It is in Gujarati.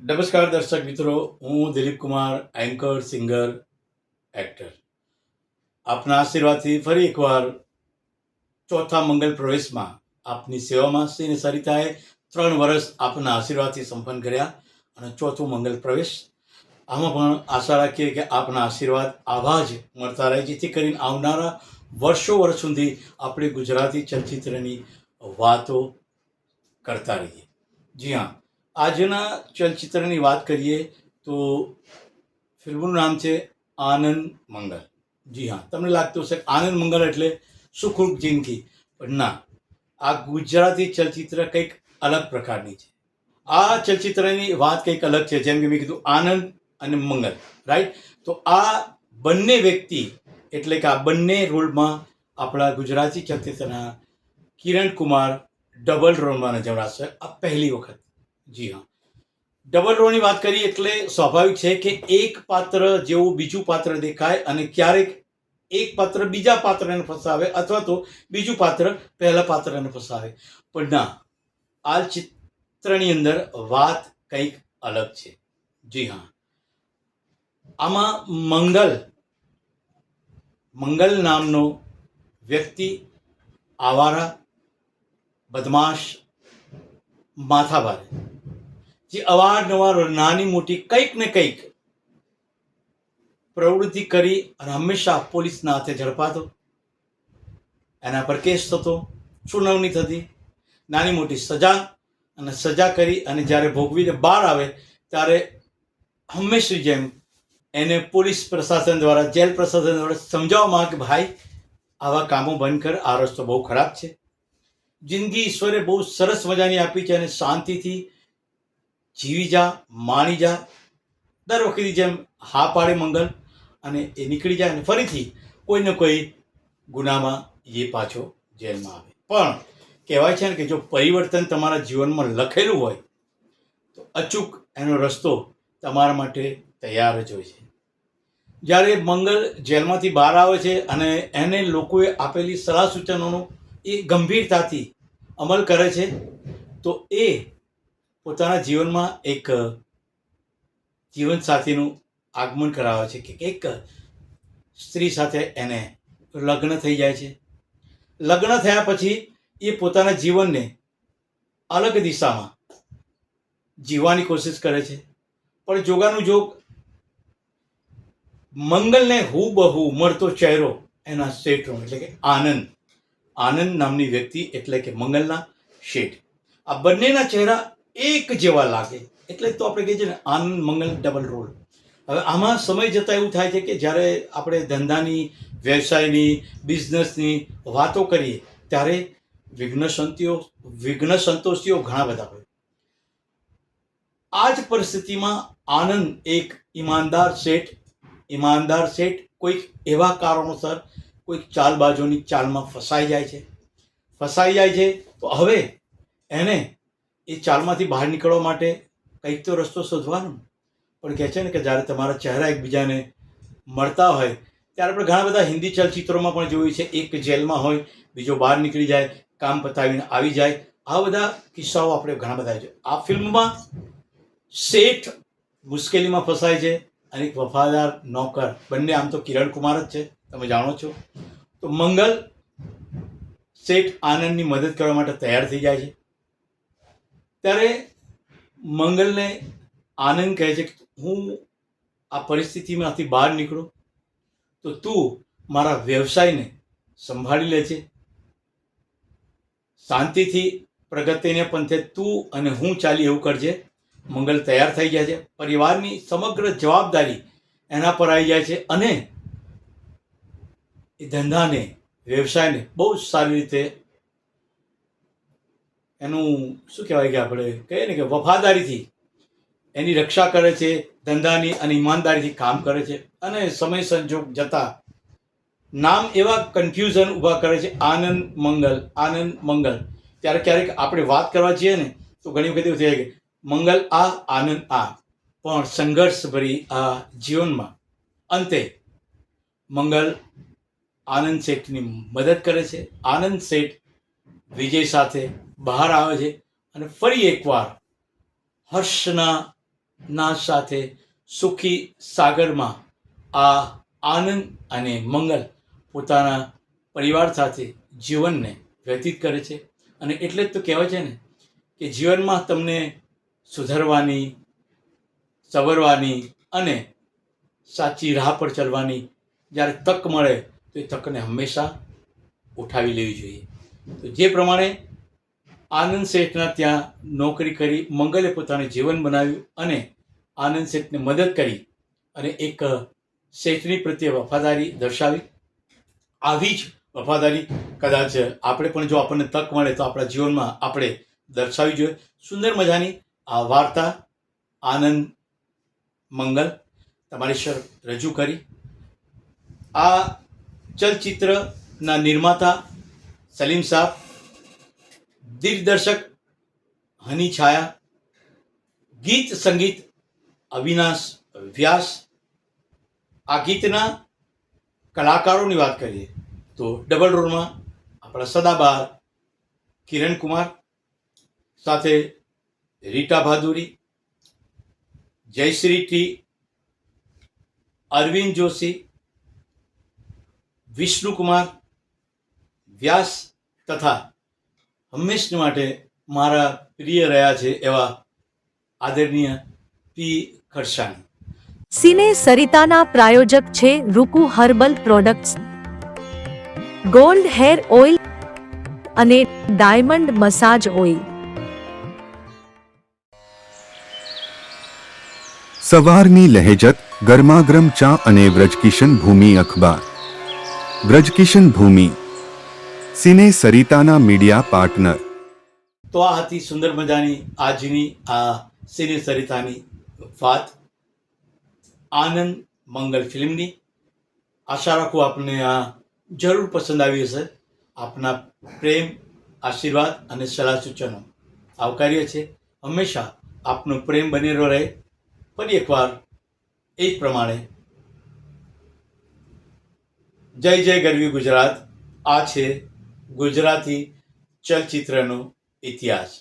નમસ્કાર દર્શક મિત્રો, હું Dilip Kumar, anchor, singer, actor. આપના આશીર્વાદથી ફરી એકવાર ચોથા મંગલ પ્રવેશમાં આપની સેવામાં શ્રી સરિતાએ 3 વર્ષ આપના આશીર્વાદથી સંપન્ન કર્યા અને ચોથું મંગલ પ્રવેશ. આમાં પણ આશા રાખીએ કે આપના આશીર્વાદ આવા જ મળતા રહે, જેથી કરીને આવનારા વર્ષો સુધી આપણે ગુજરાતી ચલચિત્રની વાતો કરતા રહીએ. જી હા, આજના ચલચિત્રની વાત કરીએ તો ફિલ્મનું નામ છે આનંદ મંગલ. જી હા, તમને લાગતું હશે આનંદ મંગલ એટલે સુખરૂપ જિંદગી, પણ ના, આ ગુજરાતી ચલચિત્ર કંઈક અલગ પ્રકારની છે. આ ચલચિત્રની વાત કંઈક અલગ છે. જેમ કે મેં કીધું આનંદ અને મંગલ, રાઈટ. તો આ બંને વ્યક્તિ એટલે કે આ બંને રોલમાં આપણા ગુજરાતી ચલચિત્રના કિરણ કુમાર ડબલ રોલમાં નજવરાશે આ પહેલી વખત. જી હા, ડબલ રોલની વાત કરીએ એટલે સ્વાભાવિક છે કે એક પાત્ર જેવું બીજું પાત્ર દેખાય અને ક્યારેક એક પાત્ર બીજા પાત્રને ફસાવે અથવા તો બીજું પાત્ર પહેલા પાત્રને ફસાવે. પણ ના, આ ચિત્રની અંદર વાત કંઈક અલગ છે. જી હા, આમાં મંગલ નામનો વ્યક્તિ આવારા, બદમાશ, માથાભારે, જે અવારનવાર નાની મોટી કંઈક ને કંઈક પ્રવૃત્તિ કરી અને હંમેશા પોલીસના હાથે ઝડપાતો, એના પર કેસ થતો, સુનાવણી થતી, નાની મોટી સજા કરી અને જ્યારે ભોગવીને બહાર આવે ત્યારે હંમેશની જેમ એને પોલીસ પ્રશાસન દ્વારા, જેલ પ્રશાસન દ્વારા સમજાવવામાં આવે કે ભાઈ આવા કામો બંધ કર, આ રસ્તો બહુ ખરાબ છે. જિંદગી ઈશ્વરે બહુ સરસ મજાની આપી છે અને શાંતિથી જીવી જા, માણી જા. દર વખતે જેમ હા પાડે મંગલ અને એ નીકળી જાય અને ફરીથી કોઈને કોઈ ગુનામાં એ પાછો જેલમાં આવે. પણ કહેવાય છે ને કે જો પરિવર્તન તમારા જીવનમાં લખેલું હોય તો અચૂક એનો રસ્તો તમારા માટે તૈયાર જ હોય છે. જ્યારે મંગલ જેલમાંથી બહાર આવે છે અને એને લોકોએ આપેલી સલાહ સૂચનોનો એ ગંભીરતાથી અમલ કરે છે, તો એ પોતાના જીવનમાં એક જીવનસાથીનું આગમન કરાવે છે કે એક સ્ત્રી સાથે એને લગ્ન થઈ જાય છે. લગ્ન થયા પછી એ પોતાના જીવનને અલગ દિશામાં જીવવાની કોશિશ કરે છે. પણ જોગાનું જોગ મંગલને હુબહુ મળતો ચહેરો એના શેઠનો એટલે કે આનંદ નામની વ્યક્તિ એટલે કે મંગલના શેઠ, આ બંનેના ચહેરા એક જેવા લાગે એટલે તો આપણે કહીએ છીએ ને આનંદ મંગલ ડબલ રોલ. હવે આમાં સમય જતાં એવું થાય છે કે જ્યારે આપણે ધંધાની, વ્યવસાયની, બિઝનેસની વાતો કરીએ ત્યારે વિઘ્ન સંતોષીઓ ઘણા બધા હોય. આ જ પરિસ્થિતિમાં આનંદ એક ઈમાનદાર શેઠ કોઈક એવા કારણોસર કોઈક ચાલબાજોની ચાલમાં ફસાઈ જાય છે. તો હવે એને એ ચાલમાંથી બહાર નીકળવા માટે કંઈક તો રસ્તો શોધવાનો. પણ કહે છે ને કે જ્યારે તમારા ચહેરા એકબીજાને મળતા હોય ત્યારે આપણે ઘણા બધા હિન્દી ચલચિત્રોમાં પણ જોયું છે, એક જેલમાં હોય, બીજો બહાર નીકળી જાય, કામ પતાવીને આવી જાય. આ બધા કિસ્સાઓ આપણે ઘણા બધા છે. આ ફિલ્મમાં શેઠ મુશ્કેલીમાં ફસાય છે અને એક વફાદાર નોકર, બંને આમ તો કિરણ કુમાર જ છે, તમે જાણો છો. તો મંગલ શેઠ આનંદની મદદ કરવા માટે તૈયાર થઈ જાય છે. ત્યારે મંગલને આનંદ કહે છે કે હું આ પરિસ્થિતિમાંથી બહાર નીકળું તો તું મારા વ્યવસાયને સંભાળી લે છે, શાંતિથી પ્રગતિને પંથે તું અને હું ચાલી એવું કરજે. મંગલ તૈયાર થઈ જાય છે. પરિવારની સમગ્ર જવાબદારી એના પર આવી જાય છે અને એ ધંધાને, વ્યવસાયને બહુ સારી રીતે એનું શું કહેવાય કે આપણે કહીએ ને કે વફાદારીથી એની રક્ષા કરે છે, ધંધાની અને ઈમાનદારીથી કામ કરે છે. અને સમય સંજોગ જતાં નામ એવા કન્ફ્યુઝન ઊભા કરે છે આનંદ મંગલ. ત્યારે ક્યારેક આપણે વાત કરવા જઈએ ને તો ઘણી વખત એવું થાય કે મંગલ આ, આનંદ આ. પણ સંઘર્ષભરી આ જીવનમાં અંતે મંગલ આનંદ શેઠની મદદ કરે છે. આનંદ શેઠ વિજય સાથે બહાર આવે છે અને ફરી એકવાર હર્ષના નાશ સાથે સુખી સાગરમાં આ આનંદ અને મંગલ પોતાના પરિવાર સાથે જીવનને વ્યતીત કરે છે. અને એટલે જ તો કહેવાય છે ને કે જીવનમાં તમને સુધરવાની, સવરવાની અને સાચી રાહ પર ચાલવાની જ્યારે તક મળે તો એ તકને હંમેશા ઉઠાવી લેવી જોઈએ. તો જે પ્રમાણે આનંદ શેઠના ત્યાં નોકરી કરી મંગલે પોતાનું જીવન બનાવ્યું અને આનંદ શેઠને મદદ કરી અને એક શેઠની પ્રત્યે વફાદારી દર્શાવી. આવી જ વફાદારી કદાચ આપણે પણ જો આપણને તક મળે તો આપણા જીવનમાં આપણે દર્શાવવી જોઈએ. સુંદર મજાની આ વાર્તા આનંદ મંગલ તમારી સર રજૂ કરી. આ ચલચિત્રના નિર્માતા સલીમ સાહેબ, દિગ્દર્શક હની છાયા, ગીત સંગીત અવિનાશ વ્યાસ. આ ગીતના કલાકારોની વાત કરીએ તો ડબલ રોલમાં આપણા સદાબહાર કિરણ કુમાર, સાથે રીટા ભાદુરી, જયશ્રી ટી, અરવિંદ જોશી, વિષ્ણુકુમાર વ્યાસ તથા હંમેશ માટે મારા પ્રિય રહ્યા છે એવા આદરણીય પી ખરસાણી. સિને સરિતાના પ્રાયોજક છે Ruku herbal products, gold hair oil અને ડાયમંડ મસાજ ઓઇલ. સવારની લહેજત, ગરમાગરમ ચા અને વ્રજકિશન ભૂમિ અખબાર. વ્રજકિશન ભૂમિ, સિને સરિતાના મીડિયા પાર્ટનર. તો આ હતી સુંદર મજાની આજની આ સિને સરિતાની વાત આનંદ મંગલ ફિલ્મની. આશા રાખું આપને આ જરૂર પસંદ આવી હશે. આપના પ્રેમ, આશીર્વાદ અને સલાહ સૂચનો આવકાર્ય છે. હંમેશા આપનો પ્રેમ બનેલો રહે. ફરી એકવાર એ જ પ્રમાણે જય જય ગરવી ગુજરાત. આ છે ગુજરાતી ચલચિત્રનો ઇતિહાસ.